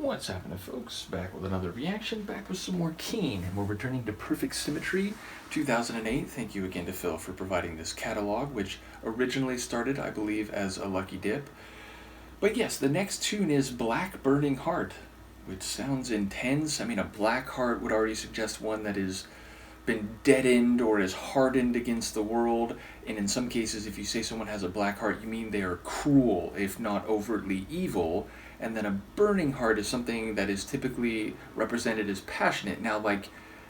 What's happening, folks? Back with another reaction, back with some more Keane, and we're returning to Perfect Symmetry 2008. Thank you again to Phil for providing this catalog, which originally started, I believe, as a Lucky Dip. But yes, the next tune is Black Burning Heart, which sounds intense. I mean, a black heart would already suggest one that has been deadened or is hardened against the world. And in some cases, if you say someone has a black heart, you mean they are cruel, if not overtly evil. And then a burning heart is something that is typically represented as passionate. Now, like,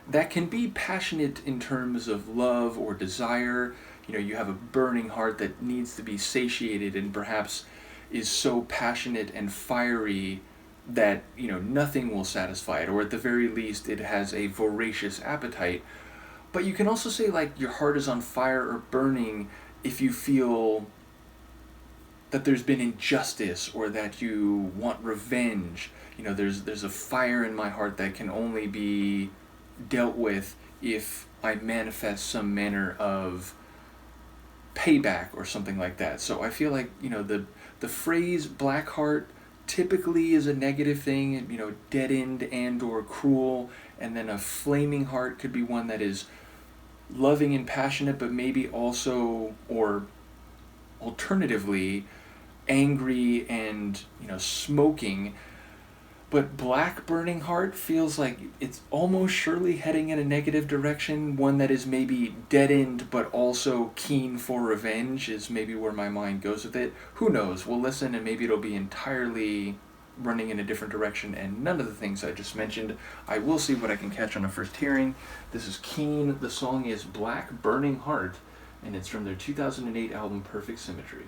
that can be passionate in terms of love or desire. You know, you have a burning heart that needs to be satiated and perhaps is so passionate and fiery that, you know, nothing will satisfy it, or at the very least it has a voracious appetite. But you can also say, like, your heart is on fire or burning if you feel that there's been injustice or that you want revenge. You know, there's a fire in my heart that can only be dealt with if I manifest some manner of payback or something like that. So I feel like, you know, the phrase black heart typically is a negative thing, you know, deadened and or cruel, and then a flaming heart could be one that is loving and passionate, but maybe also, or alternatively, angry and, you know, smoking. But black burning heart feels like it's almost surely heading in a negative direction, one that is maybe deadened but also keen for revenge is maybe where my mind goes with it. Who knows? We'll listen and maybe it'll be entirely running in a different direction and none of the things I just mentioned. I will see what I can catch on a first hearing. This is Keane. The song is Black Burning Heart, and it's from their 2008 album Perfect Symmetry.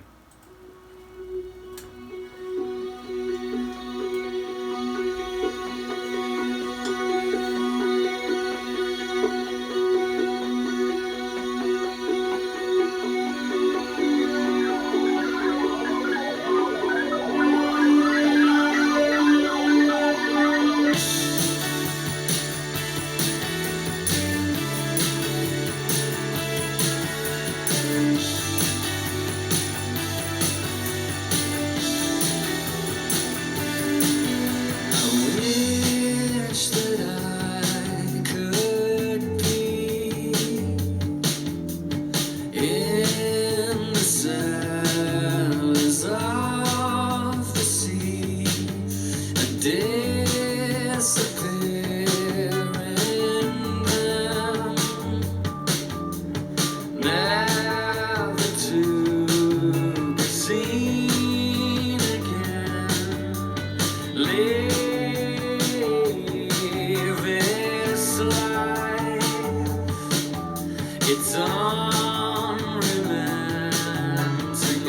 It's unrelenting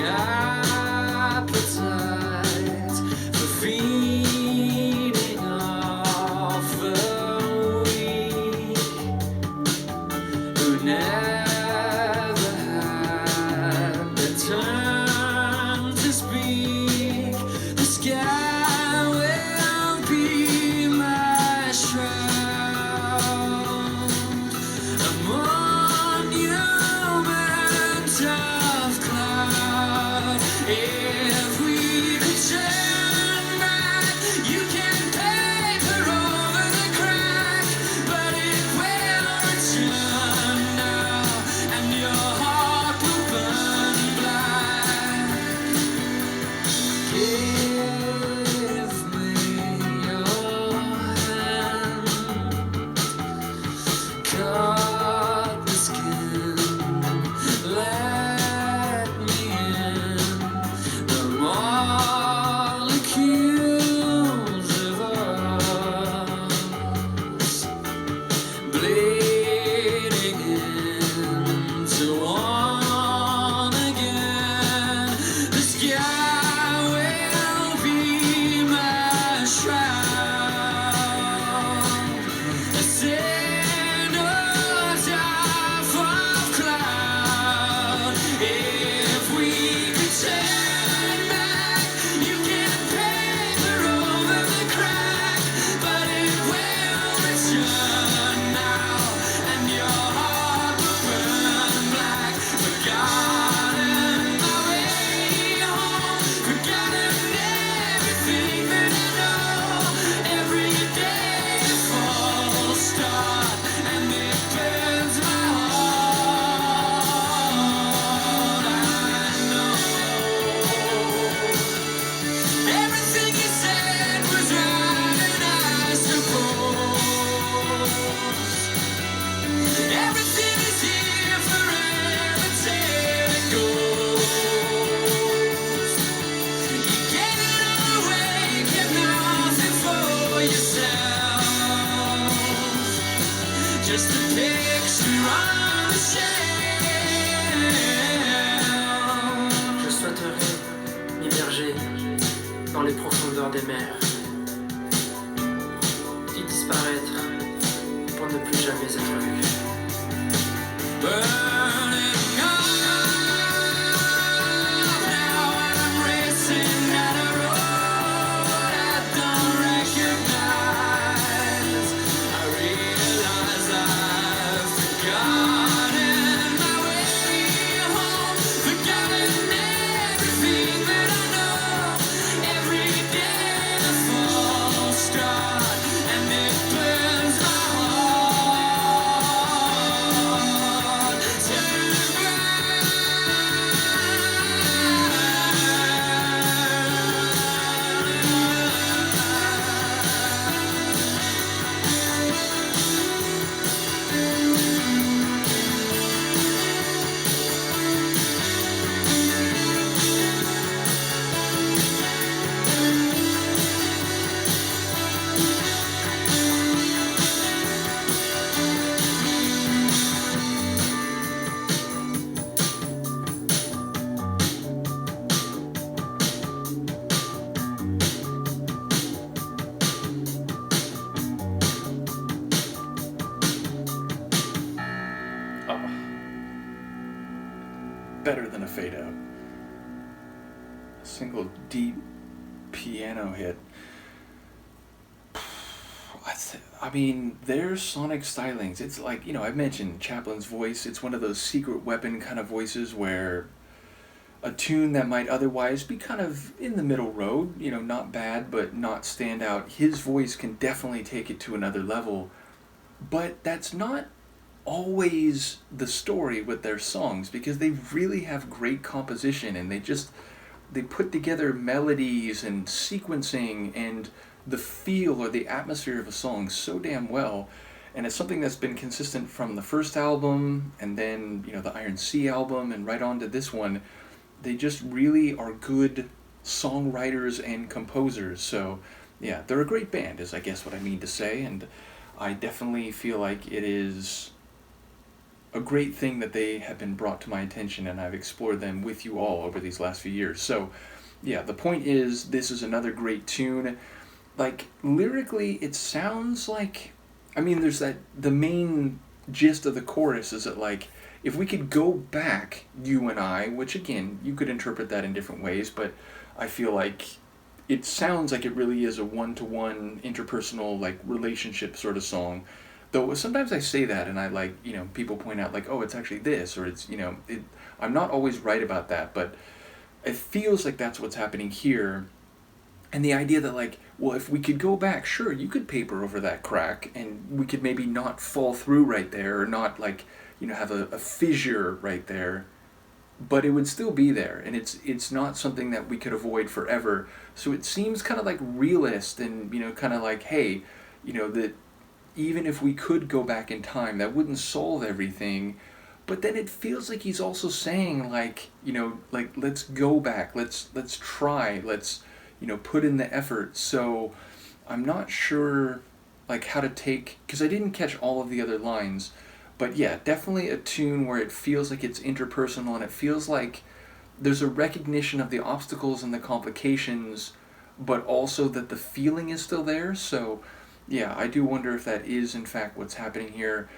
appetite for feeding des mers, puis disparaître pour ne plus jamais être vu. Burning cold, now I'm racing down a road I don't recognize. I realize I've forgotten my way home, forgotten everything that I know. Every day a false start, and it burns my heart to Oh, better than a fade out. A single deep piano hit. I mean, their sonic stylings, it's like, I've mentioned Chaplin's voice. It's one of those secret weapon kind of voices where a tune that might otherwise be kind of in the middle road, not bad, but not stand out, his voice can definitely take it to another level. But that's not always the story with their songs, because they really have great composition, and they put together melodies and sequencing and the feel or the atmosphere of a song so damn well. And it's something that's been consistent from the first album, and then the Iron Sea album, and right on to this one. They just really are good songwriters and composers. So yeah, they're a great band, is I guess what I mean to say. And I definitely feel like it is a great thing that they have been brought to my attention, and I've explored them with you all over these last few years. So yeah, the point is, this is another great tune. Like, lyrically, it sounds like, there's the main gist of the chorus is that, like, if we could go back, you and I, which again, you could interpret that in different ways, but I feel like it sounds like it really is a one-to-one interpersonal, like, relationship sort of song. Though sometimes I say that and I, like, people point out, like, oh, it's actually this, or it's, I'm not always right about that, but it feels like that's what's happening here. And the idea that, like, well, if we could go back, sure, you could paper over that crack, and we could maybe not fall through right there, or not, like, have a fissure right there, but it would still be there, and it's not something that we could avoid forever. So it seems kind of like realist, and, kind of like, hey, that even if we could go back in time, that wouldn't solve everything. But then it feels like he's also saying, like, like, let's go back, let's try, let's, put in the effort. So I'm not sure, like, how to take, because I didn't catch all of the other lines, but yeah, definitely a tune where it feels like it's interpersonal, and it feels like there's a recognition of the obstacles and the complications, but also that the feeling is still there. So yeah, I do wonder if that is in fact what's happening here.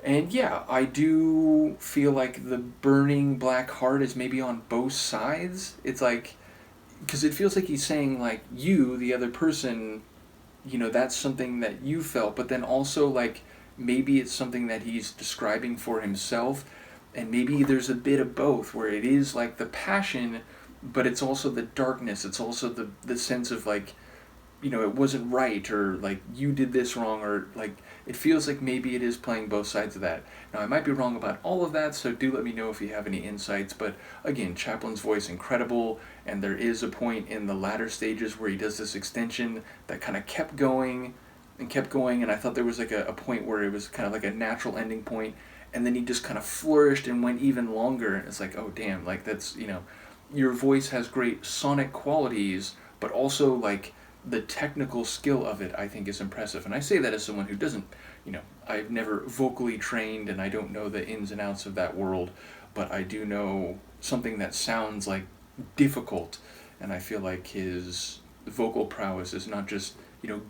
And yeah, I do feel like the burning black heart is maybe on both sides. It's like, because it feels like he's saying, like, you, the other person, that's something that you felt, but then also, like, maybe it's something that he's describing for himself, and maybe there's a bit of both, where it is, like, the passion, but it's also the darkness, it's also the sense of, like, it wasn't right, or, like, you did this wrong, or, like, it feels like maybe it is playing both sides of that. Now, I might be wrong about all of that, so do let me know if you have any insights, but again, Chaplin's voice incredible, and there is a point in the latter stages where he does this extension that kind of kept going, and I thought there was, like, a point where it was kind of like a natural ending point, and then he just kind of flourished and went even longer, and it's like, oh, damn, like, that's, your voice has great sonic qualities, but also, like, the technical skill of it, I think, is impressive. And I say that as someone who doesn't, I've never vocally trained, and I don't know the ins and outs of that world, but I do know something that sounds, like, difficult, and I feel like his vocal prowess is not just,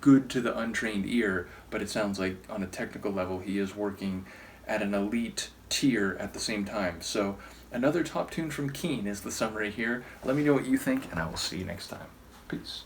good to the untrained ear, but it sounds like on a technical level he is working at an elite tier at the same time. So another top tune from Keane is the summary here. Let me know what you think, and I will see you next time. Peace.